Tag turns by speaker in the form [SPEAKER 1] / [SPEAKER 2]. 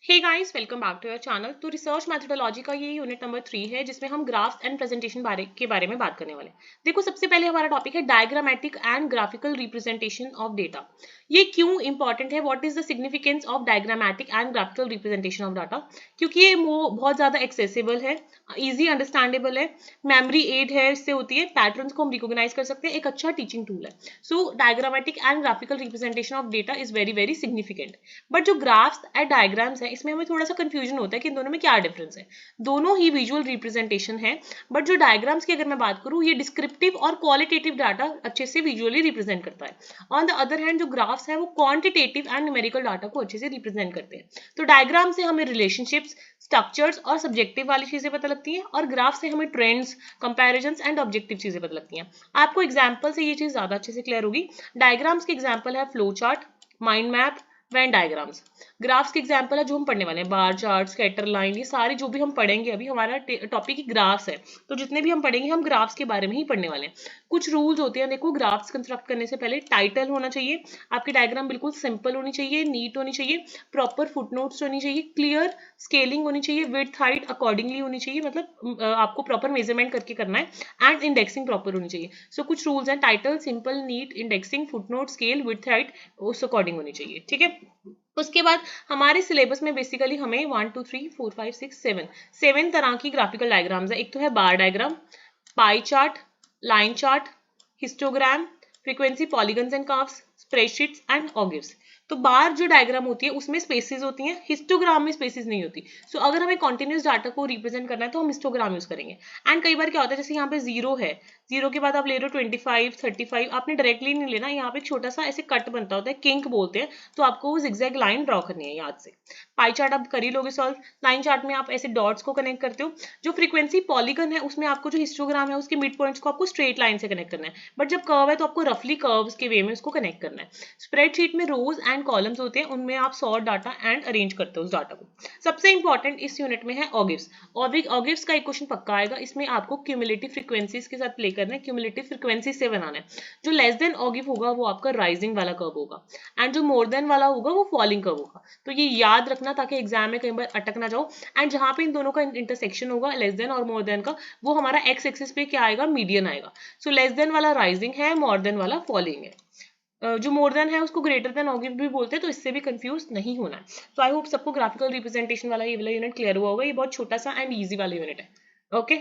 [SPEAKER 1] Hey guys, welcome back to your channel. तो research methodology का ये यूनिट नंबर 3 है जिसमें हम ग्राफ्स एंड प्रेजेंटेशन के बारे में बात करने वाले हैं। देखो, सबसे पहले हमारा टॉपिक है diagrammatic and graphical representation of data. ये क्यों इंपॉर्टेंट है? What is the significance of diagrammatic and graphical representation of data? क्योंकि ये बहुत ज्यादा एक्सेसिबल है, इजी अंडरस्टैंडेबल है, मेमोरी एड है, इससे होती है, पैटर्न्स को हम रिकॉग्नाइज कर सकते हैं, एक अच्छा टीचिंग टूल है। So diagrammatic and graphical representation of data is very very significant. But जो ग्राफ्स एंड डायग्राम्स है, इसमें हमें थोड़ा सा कंफ्यूजन होता है कि इन दोनों में क्या डिफरेंस है। दोनों ही विजुअल रिप्रेजेंटेशन है, बट जो डायग्राम्स की अगर मैं बात करूं, ये डिस्क्रिप्टिव और क्वालिटेटिव डाटा अच्छे से विजुअली रिप्रेजेंट करता है। ऑन द अदर हैंड जो ग्राफ्स है वो क्वांटिटेटिव एंड न्यूमेरिकल डाटा को अच्छे से रिप्रेजेंट करते हैं। तो डायग्राम से हमें रिलेशनशिप्स, स्ट्रक्चर्स और सब्जेक्टिव वाली चीजें पता लगती हैं, और ग्राफ से हमें ट्रेंड्स, कंपैरिजंस एंड ऑब्जेक्टिव चीजें पता लगती हैं। आपको एग्जांपल से ये चीज ज्यादा अच्छे से क्लियर होगी। डायग्राम्स के एग्जांपल है flow chart, mind map, Venn diagrams. Graphs के एग्जांपल है जो हम पढ़ने वाले हैं, बार चार्ट, स्कैटर लाइन, ये सारी जो भी हम पढ़ेंगे अभी, हमारा टॉपिक ही ग्राफ्स है। तो जितने भी हम पढ़ेंगे हम ग्राफ्स के बारे में ही पढ़ने वाले हैं। कुछ रूल्स होते हैं, देखो, ग्राफ्स कंस्ट्रक्ट करने से पहले टाइटल होना चाहिए, आपकी डायग्राम बिल्कुल सिंपल होनी चाहिए, नीट होनी चाहिए, प्रॉपर फुटनोट्स होनी चाहिए, क्लियर स्केलिंग होनी चाहिए, विड्थ हाइट अकॉर्डिंगली होनी चाहिए, मतलब आपको प्रॉपर मेजरमेंट करके करना है, एंड इंडेक्सिंग प्रॉपर होनी चाहिए। सो कुछ रूल्स हैं, title simple, neat, indexing, footnote, scale, width height उस अकॉर्डिंग होनी चाहिए, ठीक है। उसके बाद हमारे सिलेबस में बेसिकली हमें 1 2 3 4 5 6 7 तरह की ग्राफिकल डायग्राम्स है। एक तो है bar diagram, pie chart, line chart, histogram, frequency polygons and curves, spreadsheets and ogives. तो बार जो डायग्राम होती है उसमें स्पेसेस होती हैं, हिस्टोग्राम में स्पेसेस नहीं होती। सो अगर हमें कॉन्टिन्यूस डाटा को रिप्रेजेंट करना है तो हम हिस्टोग्राम यूज करेंगे। एंड कई बार क्या होता है, जैसे यहाँ पे जीरो है, जीरो के बाद आप ले रहे हो 25 35, आपने डायरेक्टली नहीं लेना, यहाँ पे एक छोटा सा ऐसे कट बनता होता है, किंक बोलते हैं, तो आपको वो जिगजैग लाइन ड्रॉ करनी है याद से। पाई चार्ट आप कर ही लोगे सॉल्व। लाइन चार्ट में आप ऐसे डॉट्स को कनेक्ट करते हो। जो फ्रीक्वेंसी पॉलीगन है उसमें आपको जो हिस्टोग्राम है उसके मिड पॉइंट्स को आपको स्ट्रेट लाइन से कनेक्ट करना है, बट जब कर्व है तो आपको रफली कर्व्स के वे में उसको कनेक्ट करना है। स्प्रेडशीट में रोज एंड कॉलम्स होते हैं, उनमें आप सॉर्ट डाटा एंड अरेंज करते हो उस डाटा को। सबसे इंपॉर्टेंट इस यूनिट में है ऑगिव्स। ऑगिव्स का एक क्वेश्चन पक्का आएगा, इसमें आपको क्यूमुलेटिव फ्रीक्वेंसीज के साथ प्ले करना है, क्यूमुलेटिव फ्रीक्वेंसी से बनाना है। जो लेस देन ऑगिव होगा वो आपका राइजिंग वाला कर्व होगा, एंड जो मोर देन वाला होगा वो फॉलिंग कर्व होगा। तो ये याद रखना ताकि एग्जाम में कई बार अटक ना जाओ। एंड जहां पे इन दोनों का इंटरसेक्शन होगा, लेस देन और मोर देन का, वो हमारा एक्स एक्सिस पे क्या आएगा, मीडियन आएगा। सो लेस देन वाला राइजिंग है, मोर देन वाला फॉलिंग है। जो मोर देन है उसको ग्रेटर देन ऑगिव भी बोलते हैं, तो इससे भी कंफ्यूज नहीं होना है। तो आई होप सबको ग्राफिकल रिप्रेजेंटेशन वाला ये वाला यूनिट क्लियर हुआ होगा। ये बहुत छोटा सा एंड ईजी वाला यूनिट है। ओके।